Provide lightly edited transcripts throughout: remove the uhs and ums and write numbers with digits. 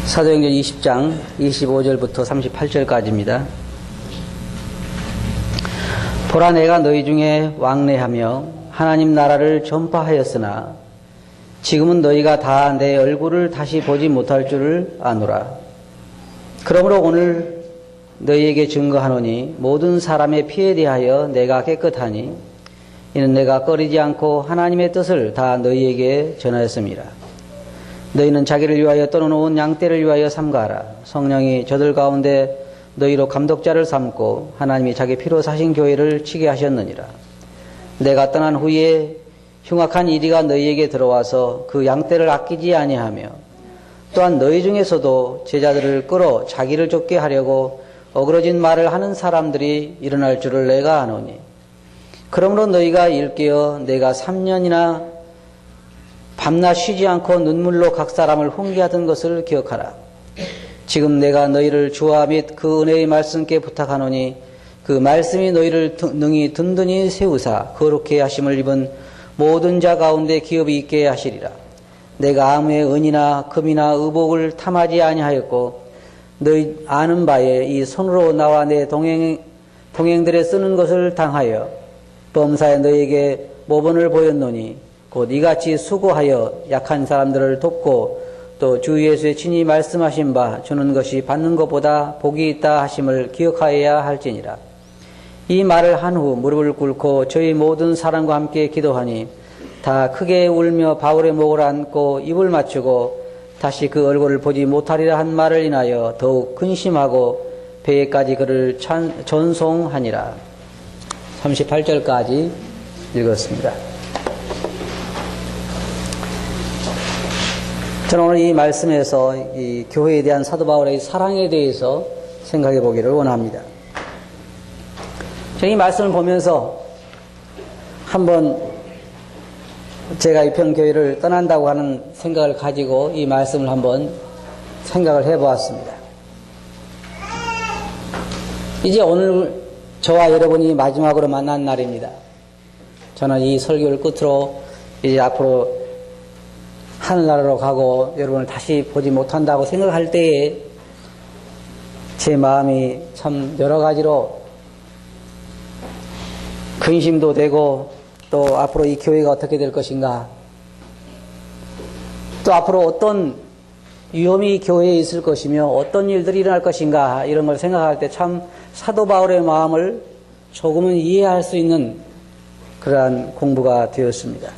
사도행전 20장 25절부터 38절까지입니다. 보라, 내가 너희 중에 왕래하며 하나님 나라를 전파하였으나 지금은 너희가 다 내 얼굴을 다시 보지 못할 줄을 아노라. 그러므로 오늘 너희에게 증거하노니 모든 사람의 피에 대하여 내가 깨끗하니 이는 내가 꺼리지 않고 하나님의 뜻을 다 너희에게 전하였습니다. 너희는 자기를 위하여 떠나놓은 양떼를 위하여 삼가하라. 성령이 저들 가운데 너희로 감독자를 삼고 하나님이 자기 피로 사신 교회를 치게 하셨느니라. 내가 떠난 후에 흉악한 이리가 너희에게 들어와서 그 양떼를 아끼지 아니하며 또한 너희 중에서도 제자들을 끌어 자기를 쫓게 하려고 어그러진 말을 하는 사람들이 일어날 줄을 내가 아노니, 그러므로 너희가 일깨어 내가 3년이나 밤낮 쉬지 않고 눈물로 각 사람을 훈계하던 것을 기억하라. 지금 내가 너희를 주와 및 그 은혜의 말씀께 부탁하노니 그 말씀이 너희를 능히 든든히 세우사 거룩해 하심을 입은 모든 자 가운데 기업이 있게 하시리라. 내가 아무의 은이나 금이나 의복을 탐하지 아니하였고 너희 아는 바에 이 손으로 나와 내 동행들에 쓰는 것을 당하여 범사에 너희에게 모본을 보였노니 곧 이같이 수고하여 약한 사람들을 돕고 또 주 예수의 친히 말씀하신 바 주는 것이 받는 것보다 복이 있다 하심을 기억하여야 할지니라. 이 말을 한 후 무릎을 꿇고 저희 모든 사람과 함께 기도하니 다 크게 울며 바울의 목을 안고 입을 맞추고 다시 그 얼굴을 보지 못하리라 한 말을 인하여 더욱 근심하고 배에까지 그를 전송하니라. 38절까지 읽었습니다. 저는 오늘 이 말씀에서 이 교회에 대한 사도 바울의 사랑에 대해서 생각해 보기를 원합니다. 저는 이 말씀을 보면서 한번 제가 이평교회를 떠난다고 하는 생각을 가지고 이 말씀을 한번 생각을 해 보았습니다. 이제 오늘 저와 여러분이 마지막으로 만난 날입니다. 저는 이 설교를 끝으로 이제 앞으로 하늘나라로 가고 여러분을 다시 보지 못한다고 생각할 때에 제 마음이 참 여러 가지로 근심도 되고, 또 앞으로 이 교회가 어떻게 될 것인가, 또 앞으로 어떤 위험이 교회에 있을 것이며 어떤 일들이 일어날 것인가, 이런 걸 생각할 때 참 사도 바울의 마음을 조금은 이해할 수 있는 그러한 공부가 되었습니다.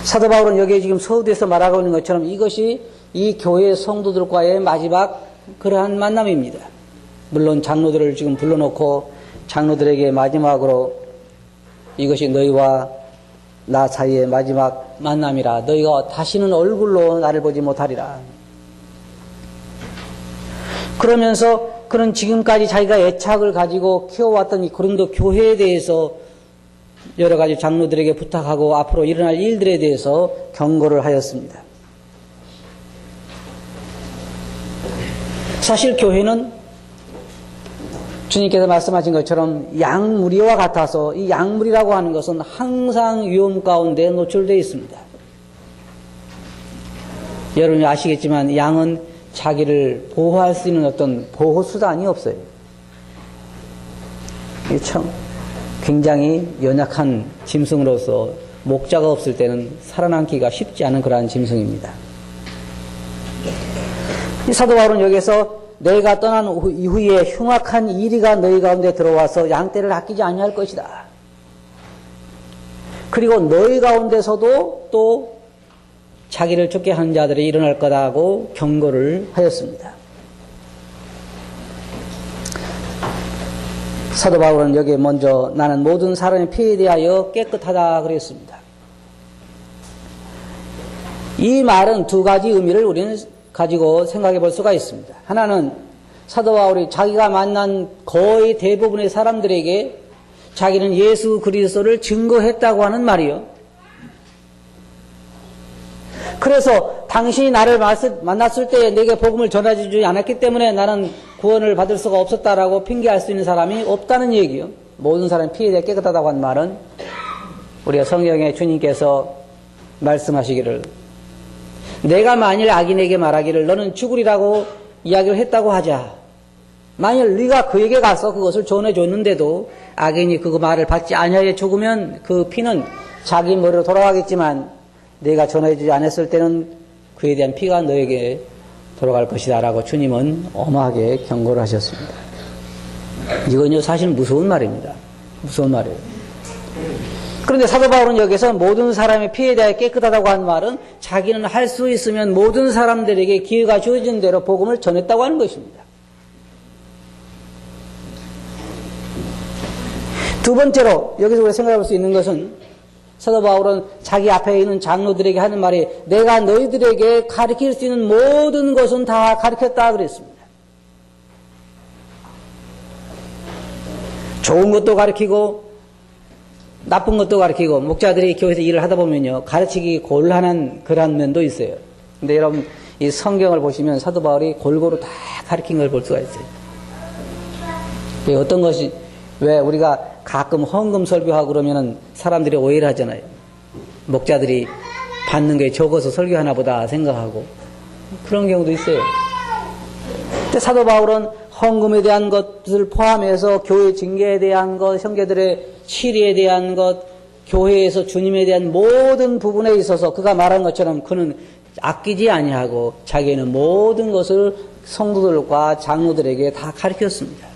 사도 바울은 여기에 지금 서두에서 말하고 있는 것처럼 이것이 이 교회 성도들과의 마지막 그러한 만남입니다. 물론 장로들을 지금 불러놓고 장로들에게 마지막으로 이것이 너희와 나 사이의 마지막 만남이라. 너희가 다시는 얼굴로 나를 보지 못하리라. 그러면서 그는 지금까지 자기가 애착을 가지고 키워왔던 이 고린도 교회에 대해서 여러 가지 장로들에게 부탁하고 앞으로 일어날 일들에 대해서 경고를 하였습니다. 사실 교회는 주님께서 말씀하신 것처럼 양무리와 같아서 이 양무리라고 하는 것은 항상 위험 가운데 노출되어 있습니다. 여러분이 아시겠지만 양은 자기를 보호할 수 있는 어떤 보호수단이 없어요. 이게 참 굉장히 연약한 짐승으로서 목자가 없을 때는 살아남기가 쉽지 않은 그러한 짐승입니다. 이 사도 바울은 여기서 너희가 떠난 이후에 흉악한 이리가 너희 가운데 들어와서 양떼를 아끼지 아니할 것이다. 그리고 너희 가운데서도 또 자기를 쫓게 하는 자들이 일어날 거다고 경고를 하였습니다. 사도 바울은 여기에 먼저 나는 모든 사람의 피에 대하여 깨끗하다 그랬습니다. 이 말은 두 가지 의미를 우리는 가지고 생각해 볼 수가 있습니다. 하나는 사도 바울이 자기가 만난 거의 대부분의 사람들에게 자기는 예수 그리스도를 증거했다고 하는 말이요. 그래서 당신이 나를 만났을 때 내게 복음을 전해주지 않았기 때문에 나는 구원을 받을 수가 없었다라고 핑계할 수 있는 사람이 없다는 얘기요. 모든 사람이 피에 대해 깨끗하다고 한 말은 우리가 성경에 주님께서 말씀하시기를 내가 만일 악인에게 말하기를 너는 죽으리라고 이야기를 했다고 하자. 만일 네가 그에게 가서 그것을 전해줬는데도 악인이 그 말을 받지 아니하여 죽으면 그 피는 자기 머리로 돌아가겠지만 내가 전해주지 않았을 때는 그에 대한 피가 너에게 돌아갈 것이다 라고 주님은 엄하게 경고를 하셨습니다. 이건요 사실 무서운 말입니다. 무서운 말이에요. 그런데 사도 바울은 여기서 모든 사람의 피에 대해 깨끗하다고 한 말은 자기는 할 수 있으면 모든 사람들에게 기회가 주어진 대로 복음을 전했다고 하는 것입니다. 두 번째로 여기서 우리가 생각해 볼 수 있는 것은 사도 바울은 자기 앞에 있는 장로들에게 하는 말이 내가 너희들에게 가르칠 수 있는 모든 것은 다 가르쳤다 그랬습니다. 좋은 것도 가르치고 나쁜 것도 가르치고 목자들이 교회에서 일을 하다 보면요 가르치기 곤란한 그런 면도 있어요. 근데 여러분 이 성경을 보시면 사도 바울이 골고루 다 가르친 걸 볼 수가 있어요. 어떤 것이 왜 우리가 가끔 헌금 설교하고 그러면은 사람들이 오해를 하잖아요. 목자들이 받는 게 적어서 설교하나 보다 생각하고 그런 경우도 있어요. 근데 사도 바울은 헌금에 대한 것을 포함해서 교회 징계에 대한 것, 형제들의 치리에 대한 것, 교회에서 주님에 대한 모든 부분에 있어서 그가 말한 것처럼 그는 아끼지 아니하고 자기는 모든 것을 성도들과 장로들에게 다 가르쳤습니다.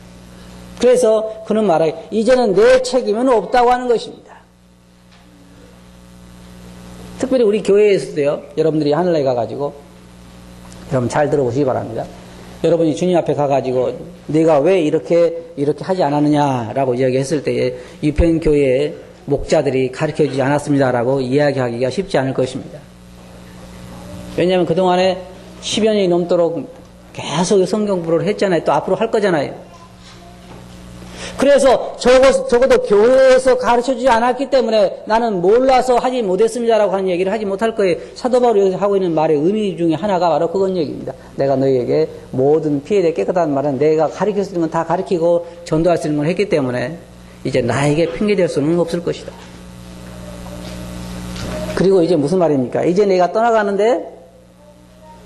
그래서 그는 말하기 이제는 내 책임은 없다고 하는 것입니다. 특별히 우리 교회에서도요. 여러분들이 하늘나라에 가가지고 여러분 잘 들어보시기 바랍니다. 여러분이 주님 앞에 가가지고 네가 왜 이렇게 하지 않았느냐라고 이야기했을 때에 유pen교회의 목자들이 가르쳐주지 않았습니다라고 이야기하기가 쉽지 않을 것입니다. 왜냐하면 그동안에 10여 년이 넘도록 계속 성경 공부를 했잖아요. 또 앞으로 할 거잖아요. 그래서 적어도 교회에서 가르쳐주지 않았기 때문에 나는 몰라서 하지 못했습니다라고 하는 얘기를 하지 못할 거예요. 사도 바울이 여기서 하고 있는 말의 의미 중에 하나가 바로 그건 얘기입니다. 내가 너희에게 모든 피에 대해 깨끗한 말은 내가 가르칠 수 있는 건 다 가르치고 전도할 수 있는 걸 했기 때문에 이제 나에게 핑계댈 수는 없을 것이다. 그리고 이제 무슨 말입니까? 이제 내가 떠나가는데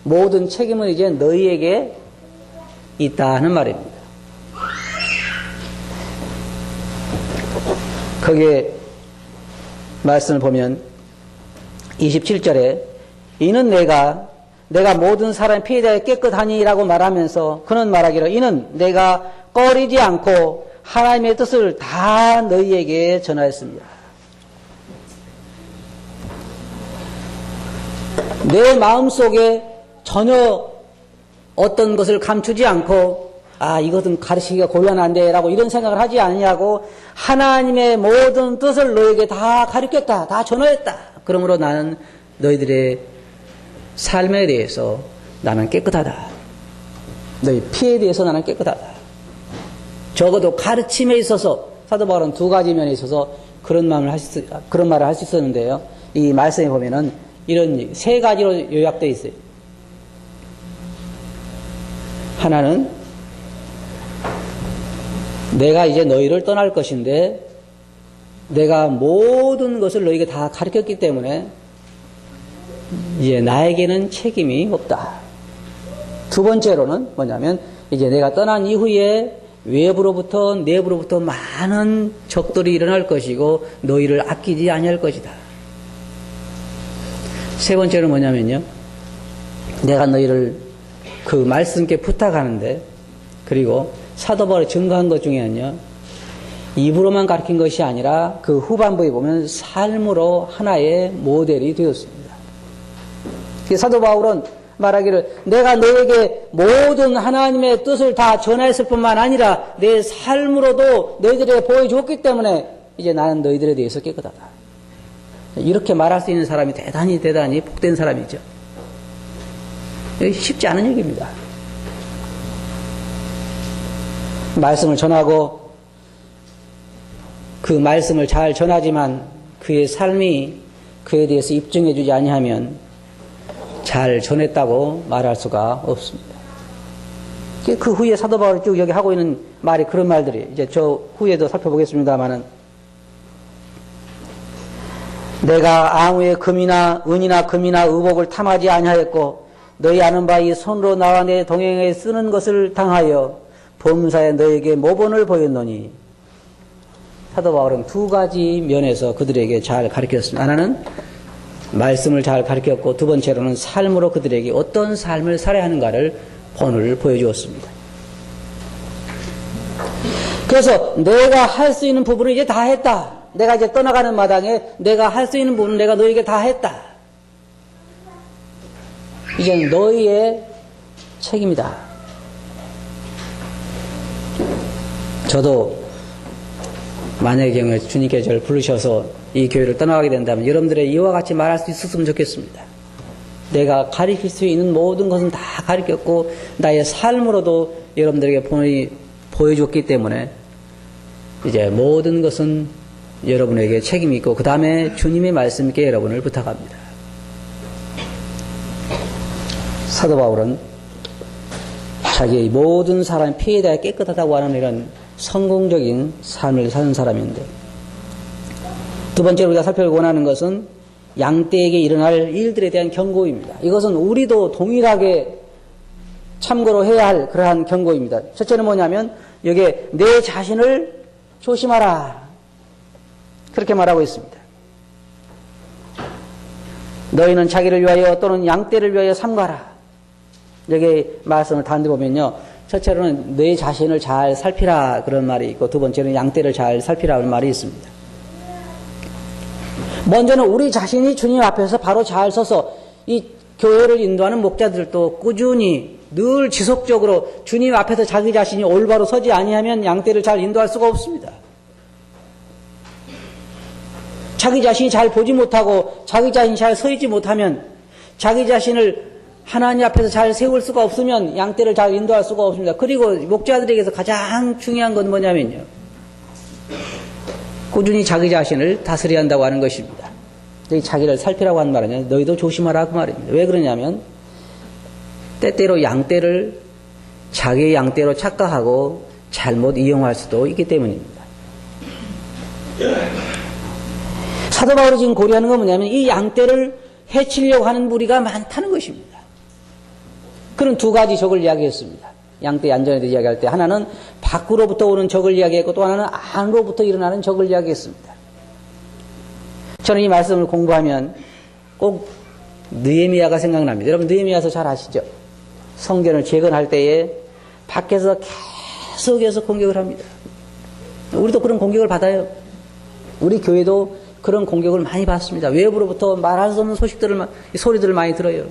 모든 책임은 이제 너희에게 있다는 말입니다. 거기에 말씀을 보면 27절에 이는 내가 모든 사람의 피에 대해 깨끗하니라고 말하면서 그는 말하기를 이는 내가 꺼리지 않고 하나님의 뜻을 다 너희에게 전하였습니다. 내 마음속에 전혀 어떤 것을 감추지 않고 이것은 가르치기가 곤란한데 라고 이런 생각을 하지 않냐고 하나님의 모든 뜻을 너에게 다 가르쳤다. 다 전하였다. 그러므로 나는 너희들의 삶에 대해서 나는 깨끗하다. 너희 피에 대해서 나는 깨끗하다. 적어도 가르침에 있어서 사도 바울은 두 가지 면에 있어서 그런 말을 할 수 있었는데요. 이 말씀에 보면은 이런 세 가지로 요약되어 있어요. 하나는 내가 이제 너희를 떠날 것인데 내가 모든 것을 너희에게 다 가르쳤기 때문에 이제 나에게는 책임이 없다. 두 번째로는 뭐냐면 이제 내가 떠난 이후에 외부로부터 내부로부터 많은 적들이 일어날 것이고 너희를 아끼지 아니할 것이다. 세 번째는 뭐냐면요. 내가 너희를 그 말씀께 부탁하는데 그리고 사도 바울이 증거한 것 중에는요. 입으로만 가르친 것이 아니라 그 후반부에 보면 삶으로 하나의 모델이 되었습니다. 사도 바울은 말하기를 내가 너에게 모든 하나님의 뜻을 다 전했을 뿐만 아니라 내 삶으로도 너희들에게 보여줬기 때문에 이제 나는 너희들에 대해서 깨끗하다. 이렇게 말할 수 있는 사람이 대단히 복된 사람이죠. 쉽지 않은 얘기입니다. 말씀을 전하고 그 말씀을 잘 전하지만 그의 삶이 그에 대해서 입증해 주지 아니하면 잘 전했다고 말할 수가 없습니다. 그 후에 사도 바울이 쭉 여기 하고 있는 말이 그런 말들이 이제 저 후에도 살펴보겠습니다만은 내가 아무의 금이나 은이나 금이나 의복을 탐하지 아니하였고 너희 아는 바 이 손으로 나와 내 동행에 쓰는 것을 당하여 범사에 너에게 모본을 보였노니. 사도 바울은 두 가지 면에서 그들에게 잘 가르쳤습니다. 하나는 말씀을 잘 가르쳤고 두 번째로는 삶으로 그들에게 어떤 삶을 살아야 하는가를 본을 보여주었습니다. 그래서 내가 할 수 있는 부분을 이제 다 했다. 내가 이제 떠나가는 마당에 내가 할 수 있는 부분은 내가 너에게 다 했다. 이제는 너희의 책임이다. 저도 만약의 경우에 주님께서 저를 부르셔서 이 교회를 떠나가게 된다면 여러분들의 이와 같이 말할 수 있었으면 좋겠습니다. 내가 가르칠 수 있는 모든 것은 다 가르쳤고 나의 삶으로도 여러분들에게 보여줬기 때문에 이제 모든 것은 여러분에게 책임이 있고 그 다음에 주님의 말씀께 여러분을 부탁합니다. 사도 바울은 자기의 모든 사람이 피해에 대해 깨끗하다고 하는 이런 성공적인 삶을 사는 사람인데, 두 번째로 우리가 살펴보고 원하는 것은 양떼에게 일어날 일들에 대한 경고입니다. 이것은 우리도 동일하게 참고로 해야 할 그러한 경고입니다. 첫째는 뭐냐면 여기에 내 자신을 조심하라 그렇게 말하고 있습니다. 너희는 자기를 위하여 또는 양떼를 위하여 삼가라. 여기 말씀을 다른데 보면요, 첫째로는 내 자신을 잘 살피라 그런 말이 있고 두 번째로는 양떼를 잘 살피라는 말이 있습니다. 먼저는 우리 자신이 주님 앞에서 바로 잘 서서 이 교회를 인도하는 목자들도 꾸준히 늘 지속적으로 주님 앞에서 자기 자신이 올바로 서지 아니하면 양떼를 잘 인도할 수가 없습니다. 자기 자신이 잘 보지 못하고 자기 자신이 잘 서 있지 못하면, 자기 자신을 하나님 앞에서 잘 세울 수가 없으면 양떼를 잘 인도할 수가 없습니다. 그리고 목자들에게서 가장 중요한 건 뭐냐면요, 꾸준히 자기 자신을 다스려야 한다고 하는 것입니다. 자기를 살피라고 하는 말은 너희도 조심하라 그 말입니다. 왜 그러냐면 때때로 양떼를 자기의 양떼로 착각하고 잘못 이용할 수도 있기 때문입니다. 사도 바울이 지금 고려하는 건 뭐냐면 이 양떼를 해치려고 하는 무리가 많다는 것입니다. 그런 두 가지 적을 이야기했습니다. 양떼 안전에 대해 이야기할 때 하나는 밖으로부터 오는 적을 이야기했고 또 하나는 안으로부터 일어나는 적을 이야기했습니다. 저는 이 말씀을 공부하면 꼭 느헤미야가 생각납니다. 여러분 느헤미야서 잘 아시죠? 성전을 재건할 때에 밖에서 계속해서 공격을 합니다. 우리도 그런 공격을 받아요. 우리 교회도 그런 공격을 많이 받습니다. 외부로부터 말할 수 없는 소리들을 많이 들어요.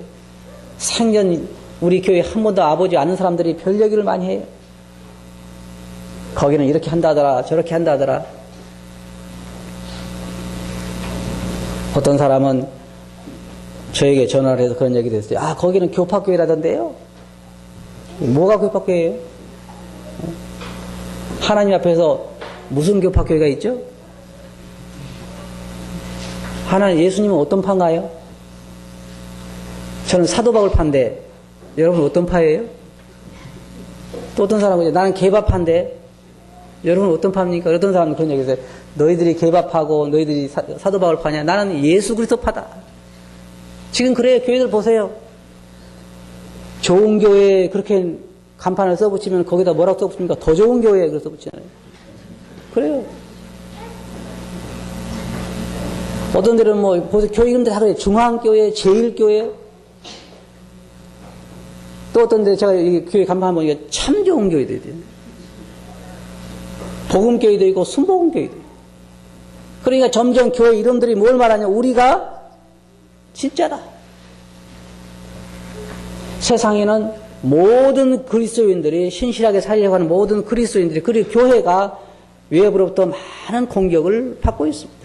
생전 우리 교회 한 번도 와보지 않은 사람들이 별 얘기를 많이 해요. 거기는 이렇게 한다더라 저렇게 한다더라. 어떤 사람은 저에게 전화를 해서 그런 얘기를 했어요. 아, 거기는 교파교회라던데요. 뭐가 교파교회예요? 하나님 앞에서 무슨 교파교회가 있죠? 하나님, 예수님은 어떤 파인가요? 저는 사도 바울 파인데 여러분 어떤 파예요? 또 어떤 사람은 나는 개바파인데 여러분 어떤 파입니까? 어떤 사람은 그런 얘기를 해요. 너희들이 개바파고 너희들이 사도 바울 파냐? 나는 예수 그리스도 파다. 지금 그래요. 교회들 보세요. 좋은 교회에 그렇게 간판을 써붙이면 거기다 뭐라고 써붙입니까? 더 좋은 교회에 그렇게 써붙이잖아요. 그래요. 어떤 데는 뭐 교회 이름들 다 그래요. 중앙교회, 제일교회. 또 어떤 데 제가 이 교회 간판 보니까 참 좋은 교회도 있대요. 복음교회도 있고 순복음교회도 있고. 그러니까 점점 교회 이름들이 뭘 말하냐? 우리가 진짜다. 세상에는 모든 그리스도인들이 신실하게 살려고 하는 모든 그리스도인들이, 그리고 교회가 외부로부터 많은 공격을 받고 있습니다.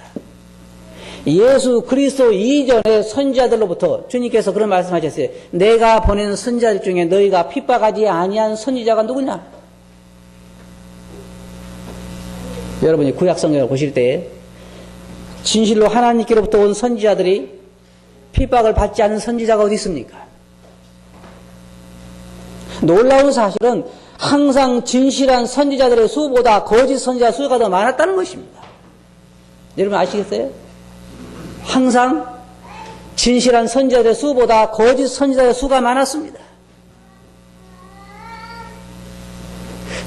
예수 그리스도 이전의 선지자들로부터 주님께서 그런 말씀하셨어요. 내가 보낸 선지자들 중에 너희가 핍박하지 아니한 선지자가 누구냐? 여러분이 구약 성경을 보실 때 진실로 하나님께로부터 온 선지자들이 핍박을 받지 않은 선지자가 어디 있습니까? 놀라운 사실은 항상 진실한 선지자들의 수보다 거짓 선지자 수가 더 많았다는 것입니다. 여러분 아시겠어요? 항상 진실한 선지자들의 수보다 거짓 선지자의 수가 많았습니다.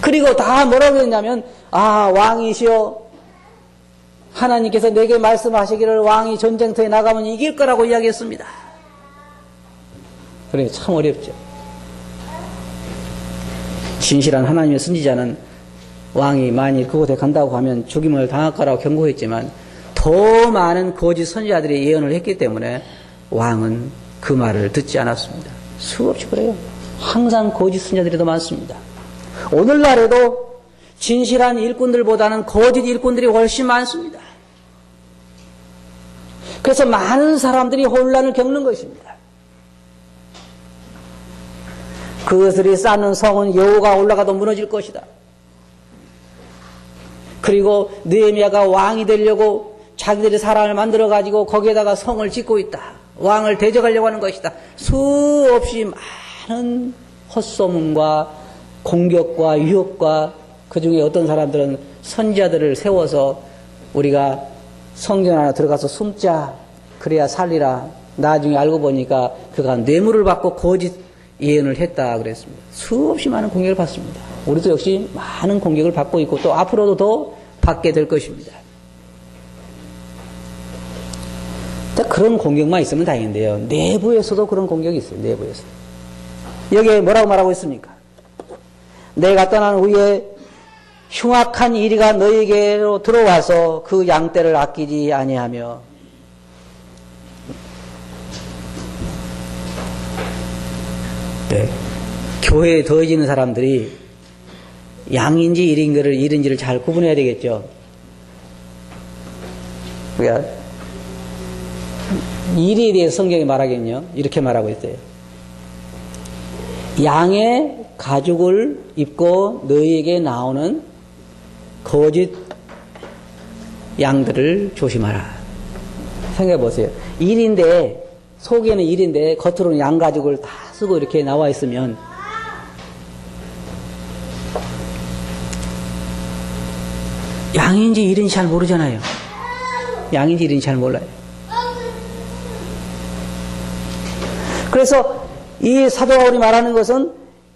그리고 다 뭐라고 했냐면, 왕이시여, 하나님께서 내게 말씀하시기를 왕이 전쟁터에 나가면 이길 거라고 이야기했습니다. 그러니 참 어렵죠. 진실한 하나님의 선지자는 왕이 만일 그곳에 간다고 하면 죽임을 당할 거라고 경고했지만 더 많은 거짓 선지자들이 예언을 했기 때문에 왕은 그 말을 듣지 않았습니다. 수없이 그래요. 항상 거짓 선지자들이 더 많습니다. 오늘날에도 진실한 일꾼들보다는 거짓 일꾼들이 훨씬 많습니다. 그래서 많은 사람들이 혼란을 겪는 것입니다. 그것들이 쌓는 성은 여호가 올라가도 무너질 것이다. 그리고 느헤미야가 왕이 되려고 자기들이 사람을 만들어가지고 거기에다가 성을 짓고 있다. 왕을 대적하려고 하는 것이다. 수없이 많은 헛소문과 공격과 유혹과 그 중에 어떤 사람들은 선지자들을 세워서 우리가 성전 안에 들어가서 숨자. 그래야 살리라. 나중에 알고 보니까 그가 뇌물을 받고 거짓 예언을 했다 그랬습니다. 수없이 많은 공격을 받습니다. 우리도 역시 많은 공격을 받고 있고 또 앞으로도 더 받게 될 것입니다. 그런 공격만 있으면 다행인데요. 내부에서도 그런 공격이 있어요. 내부에서. 여기에 뭐라고 말하고 있습니까? 내가 떠난 후에 흉악한 이리가 너희에게로 들어와서 그 양떼를 아끼지 아니하며 네. 교회에 더해지는 사람들이 양인지 일인지를 잘 구분해야 되겠죠. 그러니까 일에 대해서 성경이 말하겠냐 이렇게 말하고 있어요. 양의 가죽을 입고 너희에게 나오는 거짓 양들을 조심하라. 생각해 보세요. 일인데 속에는 일인데 겉으로는 양 가죽을 다 쓰고 이렇게 나와 있으면 양인지 일인지 잘 모르잖아요. 양인지 일인지 잘 몰라요. 그래서 이 사도 바울이 말하는 것은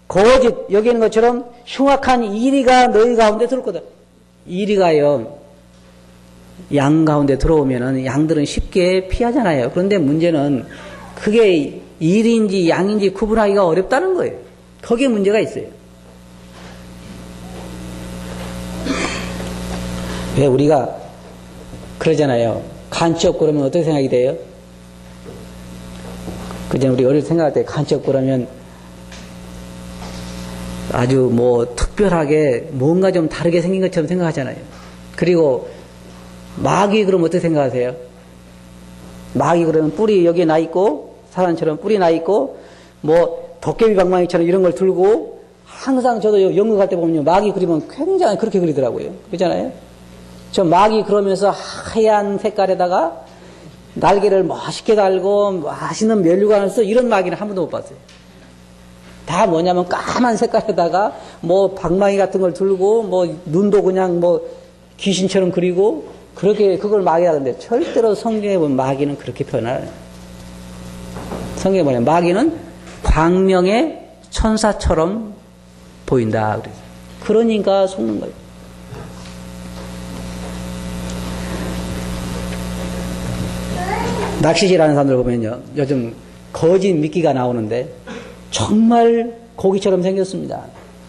거짓, 여기 있는 것처럼 흉악한 이리가 너희 가운데 들어오거든. 이리가요, 양 가운데 들어오면은 양들은 쉽게 피하잖아요. 그런데 문제는 그게 일인지 양인지 구분하기가 어렵다는 거예요. 거기에 문제가 있어요. 왜 우리가 그러잖아요. 간치 없고 그러면 어떻게 생각이 돼요? 그전에 우리 어릴 때 생각할 때 간치 없고 그러면 아주 뭐 특별하게 뭔가 좀 다르게 생긴 것처럼 생각하잖아요. 그리고 마귀 그러면 어떻게 생각하세요? 마귀 그러면 뿔이 여기에 나 있고 사람처럼 뿔이 나 있고 뭐 도깨비 방망이처럼 이런 걸 들고 항상 저도 연극 할 때 보면 마귀 그리면 굉장히 그렇게 그리더라고요. 그렇잖아요? 저 마귀 그러면서 하얀 색깔에다가 날개를 멋있게 달고 맛있는 면류관을 써 이런 마귀는 한 번도 못 봤어요. 다 뭐냐면 까만 색깔에다가 뭐 방망이 같은 걸 들고 뭐 눈도 그냥 뭐 귀신처럼 그리고 그렇게 그걸 마귀라 하는데 절대로 성경에 보면 마귀는 그렇게 표현을 성경에 보면 마귀는 광명의 천사처럼 보인다 그래서 그러니까 속는 거예요. 낚시질하는 사람들 보면요 요즘 거짓 미끼가 나오는데 정말 고기처럼 생겼습니다.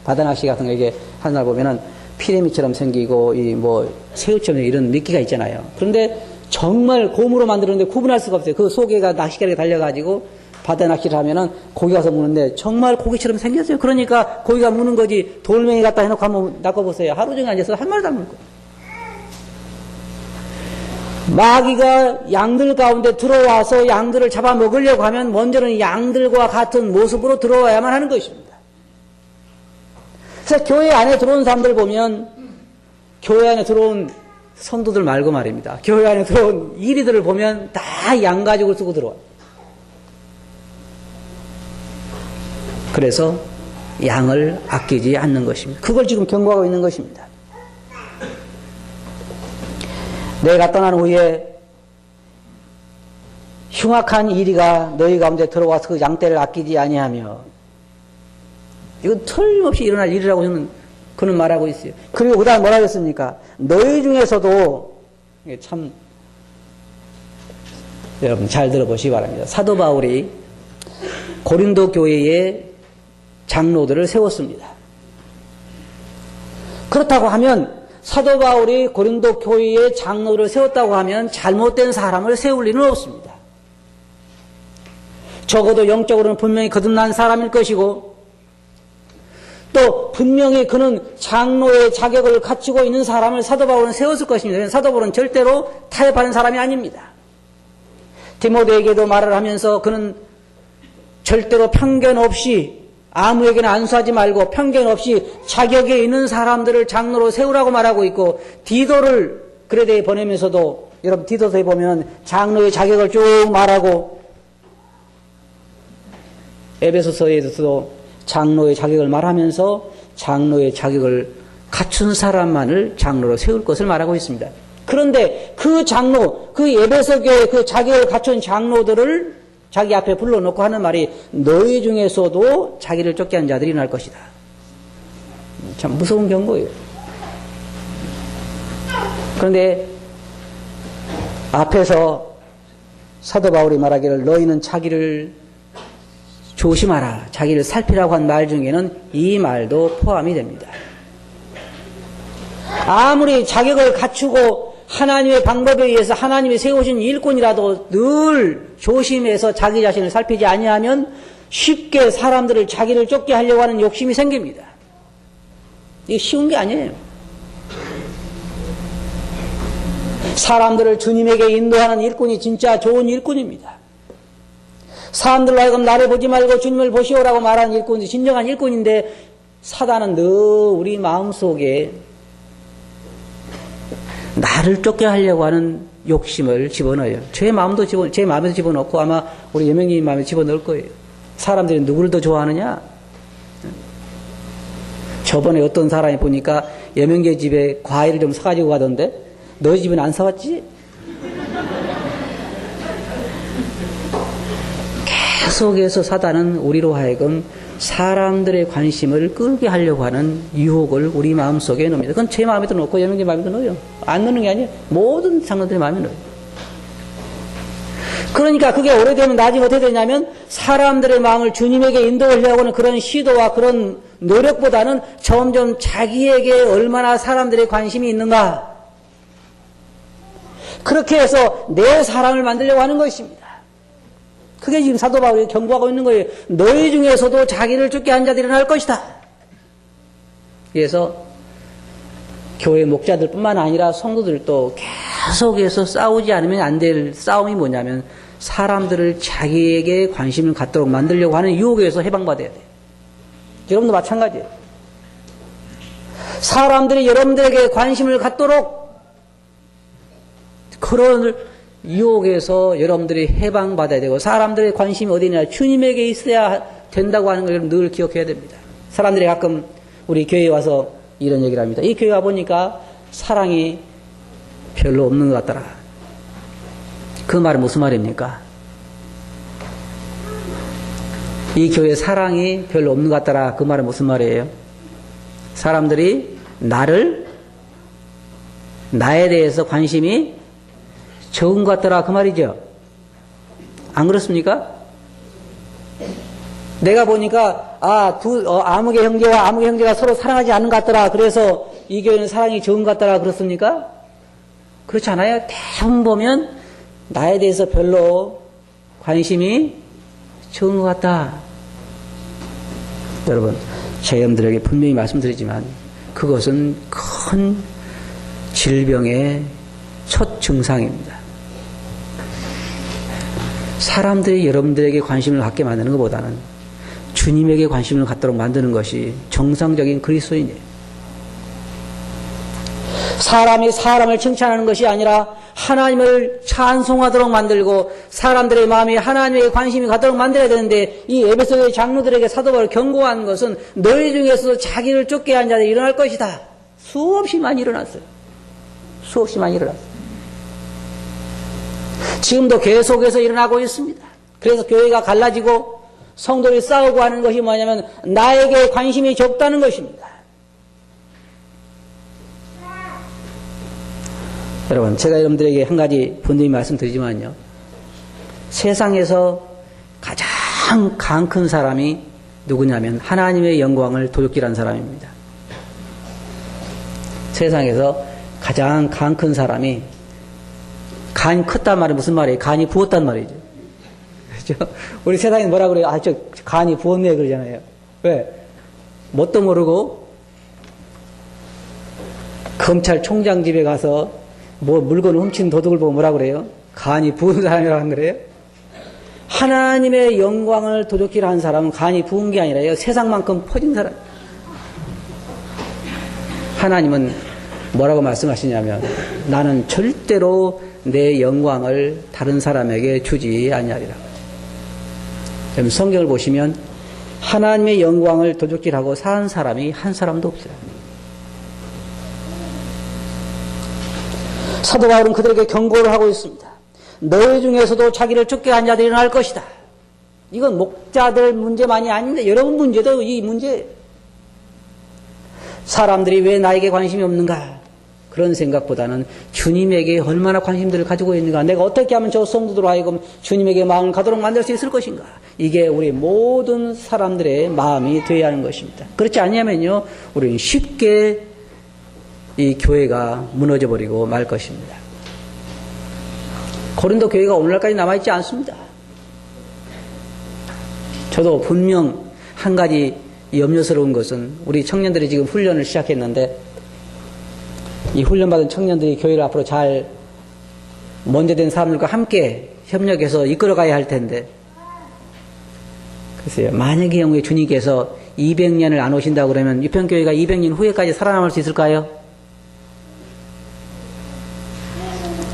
바다 낚시 같은 거 이게 하는 날 보면은 피레미처럼 생기고 이 뭐 새우처럼 이런 미끼가 있잖아요. 그런데 정말 곰으로 만들었는데 구분할 수가 없어요. 그 속에가 낚시개를 달려가지고 바다 낚시를 하면은 고기 가서 무는데 정말 고기처럼 생겼어요. 그러니까 고기가 무는 거지 돌멩이 갖다 해놓고 한번 낚아보세요. 하루 종일 앉아서 한 마리도 안 물 거예요. 마귀가 양들 가운데 들어와서 양들을 잡아먹으려고 하면 먼저는 양들과 같은 모습으로 들어와야만 하는 것입니다. 그래서 교회 안에 들어온 사람들 보면 교회 안에 들어온 성도들 말고 말입니다. 교회 안에 들어온 이리들을 보면 다 양가죽을 쓰고 들어와요. 그래서 양을 아끼지 않는 것입니다. 그걸 지금 경고하고 있는 것입니다. 내가 떠난 후에 흉악한 이리가 너희 가운데 들어와서 그 양떼를 아끼지 아니하며. 이건 틀림없이 일어날 일이라고 그는 말하고 있어요. 그리고 그 다음 뭐라 그랬습니까? 너희 중에서도, 이게 참, 여러분 잘 들어보시기 바랍니다. 사도 바울이 고린도 교회에 장로들을 세웠습니다. 그렇다고 하면 사도 바울이 고린도 교회에 장로를 세웠다고 하면 잘못된 사람을 세울 일은 없습니다. 적어도 영적으로는 분명히 거듭난 사람일 것이고 또 분명히 그는 장로의 자격을 갖추고 있는 사람을 사도 바울은 세웠을 것입니다. 사도 바울은 절대로 타협하는 사람이 아닙니다. 디모데에게도 말을 하면서 그는 절대로 편견 없이 아무에게나 안수하지 말고 편견 없이 자격에 있는 사람들을 장로로 세우라고 말하고 있고 디도를 그레데에 보내면서도 여러분 디도서에 보면 장로의 자격을 쭉 말하고 에베소서에서도 장로의 자격을 말하면서 장로의 자격을 갖춘 사람만을 장로로 세울 것을 말하고 있습니다. 그런데 그 장로, 그 에베소 교회 그 자격을 갖춘 장로들을 자기 앞에 불러놓고 하는 말이 너희 중에서도 자기를 쫓게 한 자들이 날 것이다. 참 무서운 경고예요. 그런데 앞에서 사도 바울이 말하기를 너희는 자기를 조심하라, 자기를 살피라고 한 말 중에는 이 말도 포함이 됩니다. 아무리 자격을 갖추고 하나님의 방법에 의해서 하나님이 세우신 일꾼이라도 늘 조심해서 자기 자신을 살피지 아니하면 쉽게 사람들을 자기를 쫓게 하려고 하는 욕심이 생깁니다. 이게 쉬운 게 아니에요. 사람들을 주님에게 인도하는 일꾼이 진짜 좋은 일꾼입니다. 사람들로 하여금 나를 보지 말고 주님을 보시오라고 말하는 일꾼이 진정한 일꾼인데 사단은 늘 우리 마음속에 나를 쫓게 하려고 하는 욕심을 집어넣어요. 제 마음에도 집어넣고 아마 우리 여명님 마음에 집어넣을 거예요. 사람들이 누구를 더 좋아하느냐? 저번에 어떤 사람이 보니까 여명계 집에 과일을 좀 사가지고 가던데 너희 집은 안 사왔지? 계속해서 사단은 우리로 하여금 사람들의 관심을 끌게 하려고 하는 유혹을 우리 마음속에 넣습니다. 그건 제 마음에도 넣고 여명계 마음에도 넣어요. 안 넣는 게 아니에요. 모든 장로들의 마음에 넣어요. 그러니까 그게 오래되면 나중에 어떻게 되냐면 사람들의 마음을 주님에게 인도하려고 하는 그런 시도와 그런 노력보다는 점점 자기에게 얼마나 사람들의 관심이 있는가 그렇게 해서 내 사람을 만들려고 하는 것입니다. 그게 지금 사도 바울이 경고하고 있는 거예요. 너희 중에서도 자기를 쫓게 한 자들이 일어날 것이다. 그래서 교회 목자들뿐만 아니라 성도들도 계속해서 싸우지 않으면 안 될 싸움이 뭐냐면 사람들을 자기에게 관심을 갖도록 만들려고 하는 유혹에서 해방받아야 돼요. 여러분도 마찬가지예요. 사람들이 여러분들에게 관심을 갖도록 그런 유혹에서 여러분들이 해방받아야 되고 사람들의 관심이 어디냐 주님에게 있어야 된다고 하는 걸 늘 기억해야 됩니다. 사람들이 가끔 우리 교회에 와서 이런 얘기를 합니다. 이 교회 와보니까 사랑이 별로 없는 것 같더라. 그 말은 무슨 말입니까? 이 교회 사랑이 별로 없는 것 같더라. 그 말은 무슨 말이에요? 사람들이 나에 대해서 관심이 적은 것 같더라. 그 말이죠. 안 그렇습니까? 내가 보니까 아무개 형제와 아무개 형제가 서로 사랑하지 않는 것 같더라. 그래서 이 교회는 사랑이 적은 것 같더라. 그렇습니까? 그렇지 않아요? 대부분 보면 나에 대해서 별로 관심이 적은 것 같다. 여러분, 제 여러분들에게 분명히 말씀드리지만 그것은 큰 질병의 첫 증상입니다. 사람들이 여러분들에게 관심을 갖게 만드는 것보다는 주님에게 관심을 갖도록 만드는 것이 정상적인 그리스도인이에요. 사람이 사람을 칭찬하는 것이 아니라 하나님을 찬송하도록 만들고 사람들의 마음이 하나님에게 관심이 갖도록 만들어야 되는데 이 에베소의 장로들에게 사도 바울이 경고한 것은 너희 중에서도 자기를 쫓게 한 자들이 일어날 것이다. 수없이 많이 일어났어요. 수없이 많이 일어났어요. 지금도 계속해서 일어나고 있습니다. 그래서 교회가 갈라지고 성도들이 싸우고 하는 것이 뭐냐면 나에게 관심이 적다는 것입니다. 여러분, 제가 여러분들에게 한 가지 분명히 말씀드리지만요. 세상에서 가장 강 큰 사람이 누구냐면 하나님의 영광을 도둑질한 사람입니다. 세상에서 가장 강 큰 사람이, 간이 컸단 말이 무슨 말이에요? 간이 부었단 말이죠. 그렇죠? 우리 세상에 뭐라 그래요? 아, 저 간이 부었네 그러잖아요. 왜? 뭣도 모르고 검찰총장 집에 가서 뭐 물건을 훔친 도둑을 보고 뭐라 그래요? 간이 부은 사람이라고 한 거래요? 하나님의 영광을 도둑질한 사람은 간이 부은 게 아니라요. 세상만큼 퍼진 사람. 하나님은 뭐라고 말씀하시냐면 나는 절대로 내 영광을 다른 사람에게 주지 아니하리라. 여러분 성경을 보시면 하나님의 영광을 도둑질하고 산 사람이 한 사람도 없어요. 사도 바울은 그들에게 경고를 하고 있습니다. 너희 중에서도 자기를 쫓겨간 자들이 일어날 것이다. 이건 목자들 문제만이 아닌데 여러분 문제도 이 문제. 사람들이 왜 나에게 관심이 없는가? 그런 생각보다는 주님에게 얼마나 관심들을 가지고 있는가? 내가 어떻게 하면 저 성도들 하여금 주님에게 마음을 가도록 만들 수 있을 것인가? 이게 우리 모든 사람들의 마음이 되어야 하는 것입니다. 그렇지 않냐면요, 우리는 쉽게 이 교회가 무너져 버리고 말 것입니다. 고린도 교회가 오늘날까지 남아있지 않습니다. 저도 분명 한 가지 염려스러운 것은 우리 청년들이 지금 훈련을 시작했는데 이 훈련받은 청년들이 교회를 앞으로 잘 먼저 된 사람들과 함께 협력해서 이끌어가야 할 텐데 글쎄요, 만약의 경우에 주님께서 200년을 안 오신다고 그러면 유평교회가 200년 후에까지 살아남을 수 있을까요?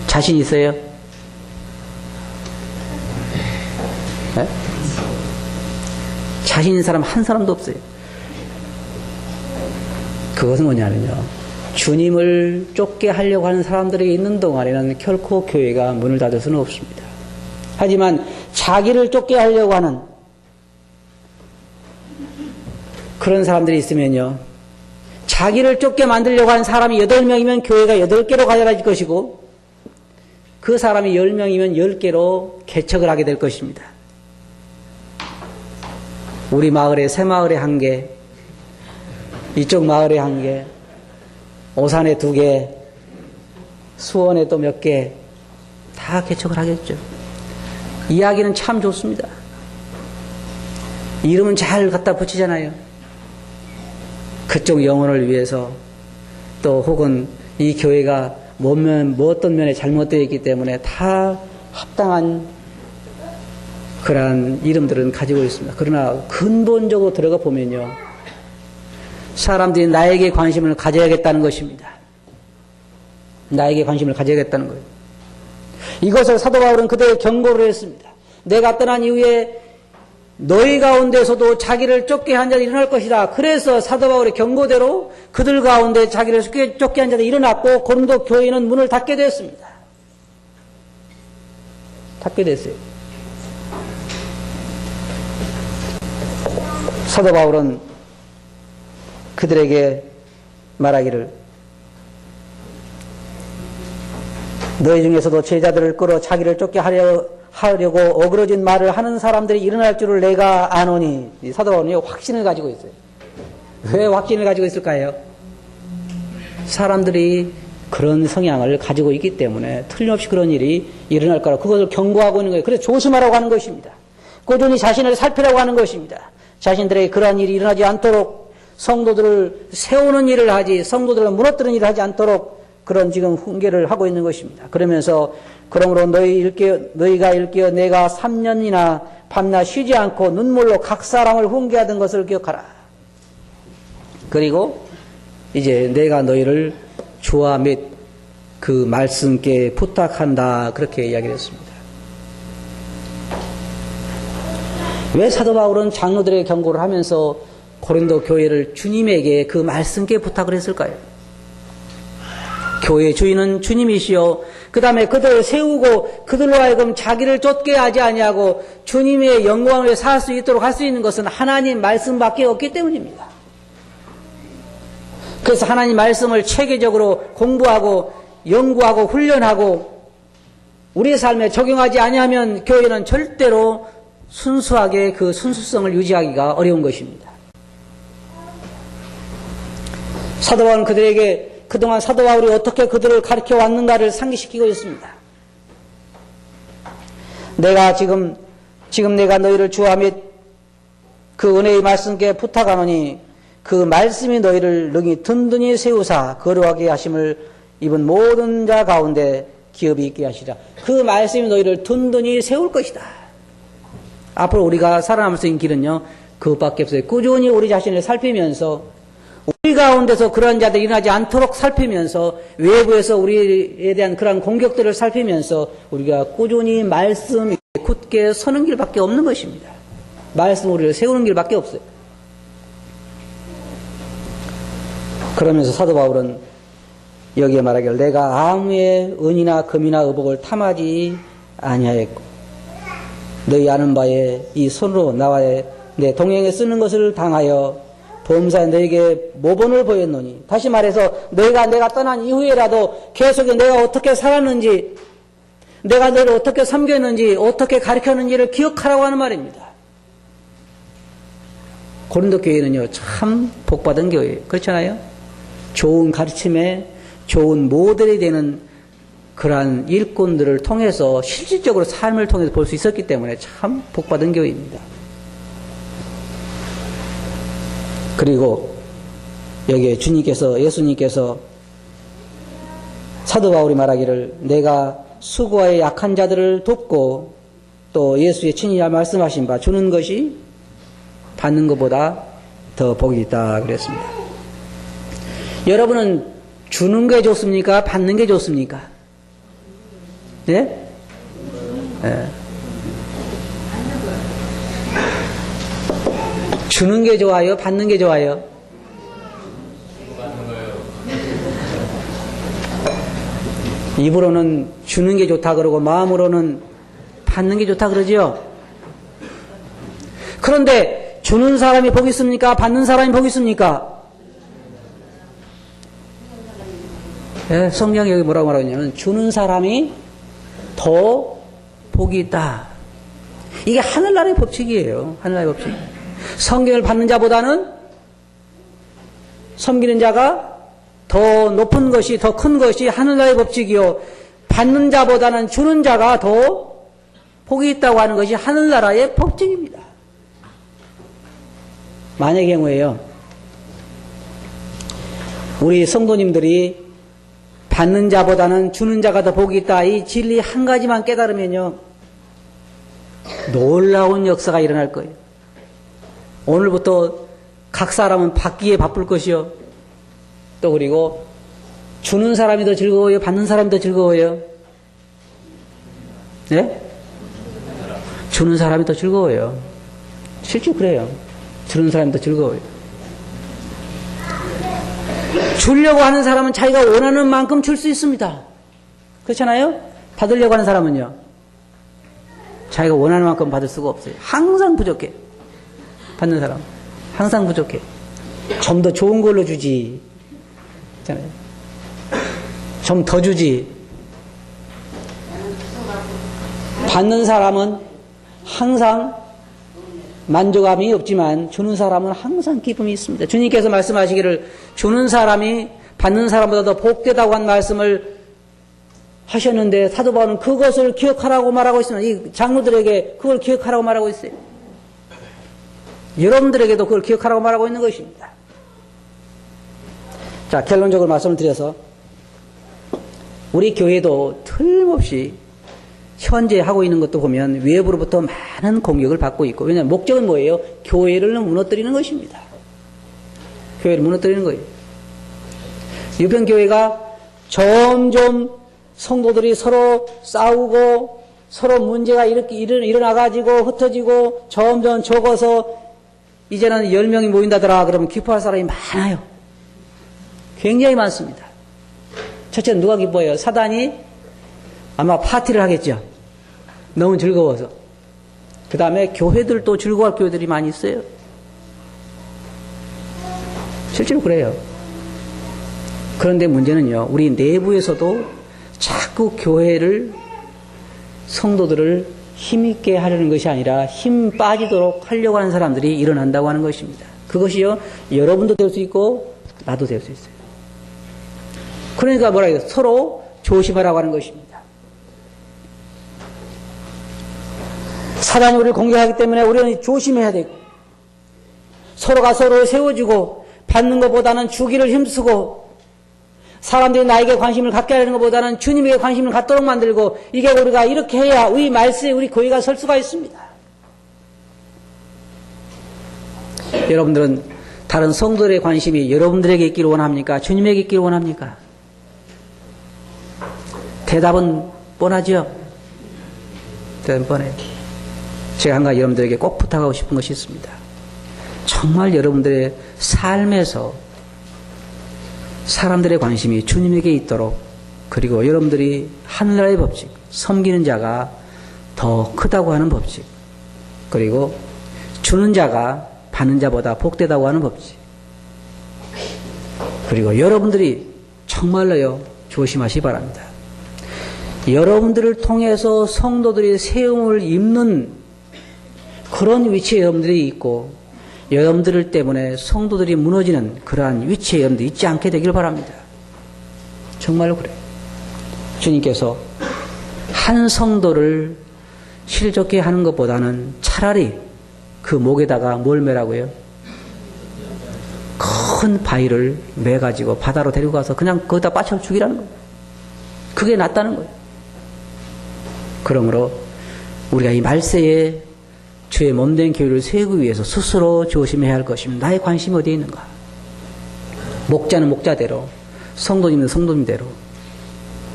자신 있어요? 네? 자신 있는 사람 한 사람도 없어요. 그것은 뭐냐면요, 주님을 쫓게 하려고 하는 사람들이 있는 동안에는 결코 교회가 문을 닫을 수는 없습니다. 하지만 자기를 쫓게 하려고 하는 그런 사람들이 있으면요, 자기를 쫓게 만들려고 하는 사람이 8명이면 교회가 8개로 가져질 것이고 그 사람이 10명이면 10개로 개척을 하게 될 것입니다. 우리 마을에 새마을에 1개, 이쪽 마을에 1개, 오산에 2개, 수원에 또 몇 개, 다 개척을 하겠죠. 이야기는 참 좋습니다. 이름은 잘 갖다 붙이잖아요. 그쪽 영혼을 위해서, 또 혹은 이 교회가 뭐 어떤 면에 잘못되어 있기 때문에 다 합당한 그러한 이름들은 가지고 있습니다. 그러나 근본적으로 들어가 보면요, 사람들이 나에게 관심을 가져야겠다는 것입니다. 나에게 관심을 가져야겠다는 거예요. 이것을 사도 바울은 그들에게 경고를 했습니다. 내가 떠난 이후에 너희 가운데서도 자기를 쫓게 한 자들이 일어날 것이다. 그래서 사도 바울의 경고대로 그들 가운데 자기를 쫓게 한 자들이 일어났고 고린도 교회는 문을 닫게 됐습니다. 닫게 됐어요. 사도 바울은 그들에게 말하기를, 너희 중에서도 제자들을 끌어 자기를 쫓게 하려고 어그러진 말을 하는 사람들이 일어날 줄을 내가 아노니. 사도 바울은 확신을 가지고 있어요. 왜 확신을 가지고 있을까요? 사람들이 그런 성향을 가지고 있기 때문에 틀림없이 그런 일이 일어날 거라 그것을 경고하고 있는 거예요. 그래서 조심하라고 하는 것입니다. 꾸준히 자신을 살피라고 하는 것입니다. 자신들에게 그러한 일이 일어나지 않도록 성도들을 세우는 일을 하지, 성도들을 무너뜨리는 일을 하지 않도록 그런 지금 훈계를 하고 있는 것입니다. 그러면서 그러므로 너희가 일깨어 내가 3년이나 밤낮 쉬지 않고 눈물로 각 사람을 훈계하던 것을 기억하라. 그리고 이제 내가 너희를 주와 및 그 말씀께 부탁한다, 그렇게 이야기를 했습니다. 왜 사도 바울은 장로들에게 경고를 하면서 고린도 교회를 주님에게 그 말씀께 부탁을 했을까요? 교회 주인은 주님이시요. 그 다음에 그들을 세우고 그들로 하여금 자기를 쫓게 하지 아니하고 주님의 영광을 살 수 있도록 할 수 있는 것은 하나님 말씀밖에 없기 때문입니다. 그래서 하나님 말씀을 체계적으로 공부하고 연구하고 훈련하고 우리의 삶에 적용하지 아니하면 교회는 절대로 순수하게 그 순수성을 유지하기가 어려운 것입니다. 사도 바울은 그들에게 그동안 사도 바울이 어떻게 그들을 가르쳐 왔는가를 상기시키고 있습니다. 내가 지금 내가 너희를 주와 및 그 은혜의 말씀께 부탁하노니 그 말씀이 너희를 능히 든든히 세우사 거룩하게 하심을 입은 모든 자 가운데 기업이 있게 하시라. 그 말씀이 너희를 든든히 세울 것이다. 앞으로 우리가 살아남을 수 있는 길은요, 그것밖에 없어요. 꾸준히 우리 자신을 살피면서 우리 가운데서 그런 자들이 일어나지 않도록 살피면서 외부에서 우리에 대한 그런 공격들을 살피면서 우리가 꾸준히 말씀 굳게 서는 길밖에 없는 것입니다. 말씀 우리를 세우는 길밖에 없어요. 그러면서 사도 바울은 여기에 말하기를 내가 아무의 은이나 금이나 의복을 탐하지 아니하였고 너희 아는 바에 이 손으로 나와의 내 동행에 쓰는 것을 당하여 범사에 너에게 모범을 보였노니, 다시 말해서 내가 떠난 이후에라도 계속 내가 어떻게 살았는지, 내가 너를 어떻게 섬겼는지, 어떻게 가르쳤는지를 기억하라고 하는 말입니다. 고린도 교회는요, 참 복받은 교회예요. 그렇잖아요? 좋은 가르침에 좋은 모델이 되는 그러한 일꾼들을 통해서 실질적으로 삶을 통해서 볼 수 있었기 때문에 참 복받은 교회입니다. 그리고 여기에 예수님께서 사도 바울이 말하기를 내가 수고하여 약한 자들을 돕고 또 예수의 친히 말씀하신 바 주는 것이 받는 것보다 더 복이 있다 그랬습니다. 여러분은 주는 게 좋습니까? 받는 게 좋습니까? 예? 예. 주는 게 좋아요? 받는 게 좋아요? 입으로는 주는 게 좋다 그러고 마음으로는 받는 게 좋다 그러지요? 그런데 주는 사람이 복이 있습니까? 받는 사람이 복이 있습니까? 예, 성경이 여기 뭐라고 말하냐면 주는 사람이 더 복이 있다. 이게 하늘나라의 법칙이에요. 하늘나라의 법칙. 성경을 받는 자보다는 섬기는 자가 더 높은 것이, 더 큰 것이 하늘나라의 법칙이요. 받는 자보다는 주는 자가 더 복이 있다고 하는 것이 하늘나라의 법칙입니다. 만약의 경우에요, 우리 성도님들이 받는 자보다는 주는 자가 더 복이 있다, 이 진리 한 가지만 깨달으면요, 놀라운 역사가 일어날 거예요. 오늘부터 각 사람은 받기에 바쁠 것이요. 또 그리고 주는 사람이 더 즐거워요? 받는 사람이 더 즐거워요? 네? 주는 사람이 더 즐거워요. 실제 그래요. 주는 사람이 더 즐거워요. 주려고 하는 사람은 자기가 원하는 만큼 줄 수 있습니다. 그렇잖아요? 받으려고 하는 사람은요, 자기가 원하는 만큼 받을 수가 없어요. 항상 부족해. 받는 사람 항상 부족해. 좀 더 좋은 걸로 주지, 좀 더 주지. 받는 사람은 항상 만족감이 없지만 주는 사람은 항상 기쁨이 있습니다. 주님께서 말씀하시기를 주는 사람이 받는 사람보다 더 복되다고 한 말씀을 하셨는데, 사도 바울은 그것을 기억하라고 말하고 있습니다. 이 장로들에게 그걸 기억하라고 말하고 있어요. 여러분들에게도 그걸 기억하라고 말하고 있는 것입니다. 자, 결론적으로 말씀을 드려서 우리 교회도 틀림없이 현재 하고 있는 것도 보면 외부로부터 많은 공격을 받고 있고, 왜냐하면 목적은 뭐예요? 교회를 무너뜨리는 것입니다. 교회를 무너뜨리는 거예요. 유평교회가 점점 성도들이 서로 싸우고 서로 문제가 이렇게 일어나가지고 흩어지고 점점 적어서 이제는 10명이 모인다더라 그러면 기뻐할 사람이 많아요. 굉장히 많습니다. 첫째는 누가 기뻐해요? 사단이 아마 파티를 하겠죠. 너무 즐거워서. 그 다음에 교회들도 즐거워할 교회들이 많이 있어요. 실제로 그래요. 그런데 문제는요, 우리 내부에서도 자꾸 교회를, 성도들을 힘있게 하려는 것이 아니라 힘 빠지도록 하려고 하는 사람들이 일어난다고 하는 것입니다. 그것이요, 여러분도 될 수 있고 나도 될 수 있어요. 그러니까 뭐라 해요? 서로 조심하라고 하는 것입니다. 사단이 우리를 공격하기 때문에 우리는 조심해야 되고, 서로가 서로를 세워주고 받는 것보다는 주기를 힘쓰고, 사람들이 나에게 관심을 갖게 하는 것보다는 주님에게 관심을 갖도록 만들고, 이게 우리가 이렇게 해야 우리 말씀에 우리 교회가 설 수가 있습니다. 여러분들은 다른 성도들의 관심이 여러분들에게 있기를 원합니까? 주님에게 있기를 원합니까? 대답은 뻔하죠? 대답은 뻔해요. 제가 한 가지 여러분들에게 꼭 부탁하고 싶은 것이 있습니다. 정말 여러분들의 삶에서 사람들의 관심이 주님에게 있도록, 그리고 여러분들이 하늘나라의 법칙, 섬기는 자가 더 크다고 하는 법칙, 그리고 주는 자가 받는 자보다 복되다고 하는 법칙, 그리고 여러분들이 정말로요, 조심하시기 바랍니다. 여러분들을 통해서 성도들이 세움을 입는 그런 위치에 여러분들이 있고, 여러분들 때문에 성도들이 무너지는 그러한 위치에 여러분들이 있지 않게 되길 바랍니다. 정말로 그래요. 주님께서 한 성도를 실족해 하는 것보다는 차라리 그 목에다가 뭘 매라고요? 큰 바위를 매가지고 바다로 데리고 가서 그냥 거기다 빠쳐 죽이라는 거예요. 그게 낫다는 거예요. 그러므로 우리가 이 말세에 주의 몸된 교회를 세우기 위해서 스스로 조심해야 할 것입니다. 나의 관심이 어디에 있는가? 목자는 목자대로, 성도님은 성도님대로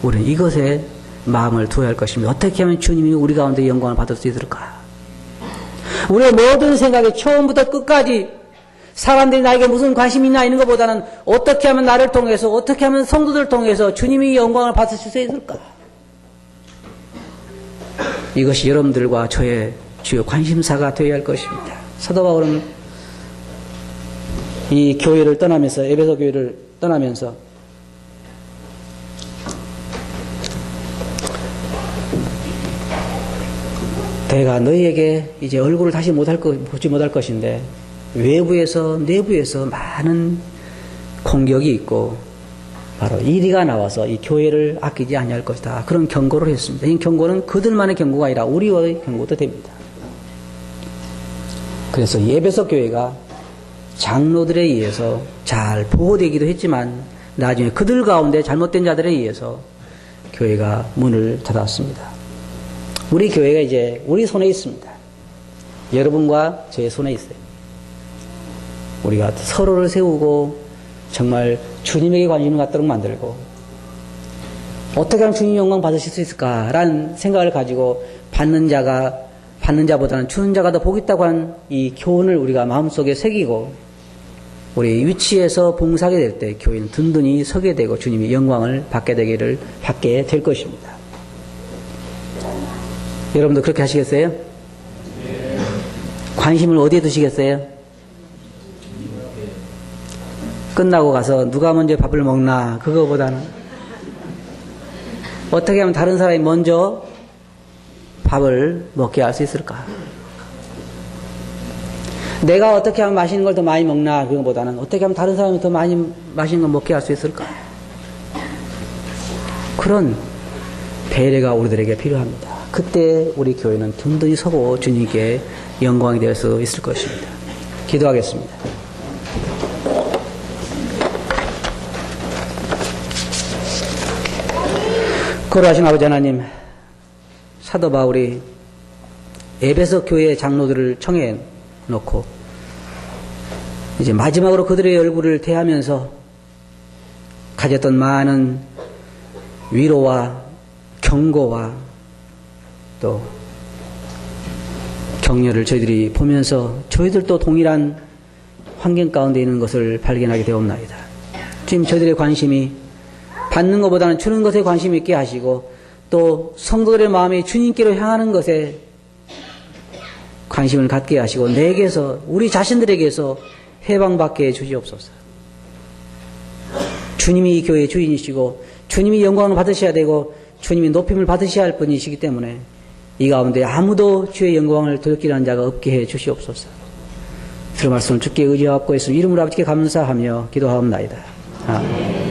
우리는 이것에 마음을 두어야 할 것입니다. 어떻게 하면 주님이 우리 가운데 영광을 받을 수 있을까? 우리의 모든 생각이 처음부터 끝까지 사람들이 나에게 무슨 관심이 있나 있는 것보다는 어떻게 하면 나를 통해서, 어떻게 하면 성도들을 통해서 주님이 영광을 받을 수 있을까? 이것이 여러분들과 저의 주요 관심사가 되어야 할 것입니다. 사도 바울은 이 교회를 떠나면서, 에베소 교회를 떠나면서 내가 너희에게 이제 얼굴을 다시 보지 못할 것인데 외부에서 내부에서 많은 공격이 있고 바로 이리가 나와서 이 교회를 아끼지 아니할 것이다. 그런 경고를 했습니다. 이 경고는 그들만의 경고가 아니라 우리의 경고도 됩니다. 그래서 이 에베소 교회가 장로들에 의해서 잘 보호되기도 했지만 나중에 그들 가운데 잘못된 자들에 의해서 교회가 문을 닫았습니다. 우리 교회가 이제 우리 손에 있습니다. 여러분과 제 손에 있어요. 우리가 서로를 세우고 정말 주님에게 관심을 갖도록 만들고 어떻게 하면 주님 영광 받으실 수 있을까라는 생각을 가지고 받는 자보다는 주는 자가 더 복이 있다고 하는 이 교훈을 우리가 마음속에 새기고 우리 위치에서 봉사하게 될 때 교회는 든든히 서게 되고 주님이 영광을 받게 될 것입니다. 여러분도 그렇게 하시겠어요? 관심을 어디에 두시겠어요? 끝나고 가서 누가 먼저 밥을 먹나 그거보다는 어떻게 하면 다른 사람이 먼저 밥을 먹게 할 수 있을까? 내가 어떻게 하면 맛있는 걸 더 많이 먹나 그거보다는 어떻게 하면 다른 사람이 더 많이 맛있는 걸 먹게 할 수 있을까? 그런 배려가 우리들에게 필요합니다. 그때 우리 교회는 든든히 서고 주님께 영광이 될 수 있을 것입니다. 기도하겠습니다. 거룩하신 아버지 하나님, 사도 바울이 에베소 교회 장로들을 청해 놓고 이제 마지막으로 그들의 얼굴을 대하면서 가졌던 많은 위로와 경고와 또 격려를 저희들이 보면서 저희들도 동일한 환경 가운데 있는 것을 발견하게 되었나이다. 지금 저희들의 관심이 받는 것보다는 주는 것에 관심 있게 하시고 또 성도들의 마음이 주님께로 향하는 것에 관심을 갖게 하시고 내게서 우리 자신들에게서 해방받게 해주시옵소서. 주님이 이 교회의 주인이시고 주님이 영광을 받으셔야 되고 주님이 높임을 받으셔야 할 분이시기 때문에 이 가운데 아무도 주의 영광을 도둑질하는 자가 없게 해 주시옵소서. 들은 말씀을 주께 의지하고 있으면 이름으로 아버지께 감사하며 기도하옵나이다. 아멘.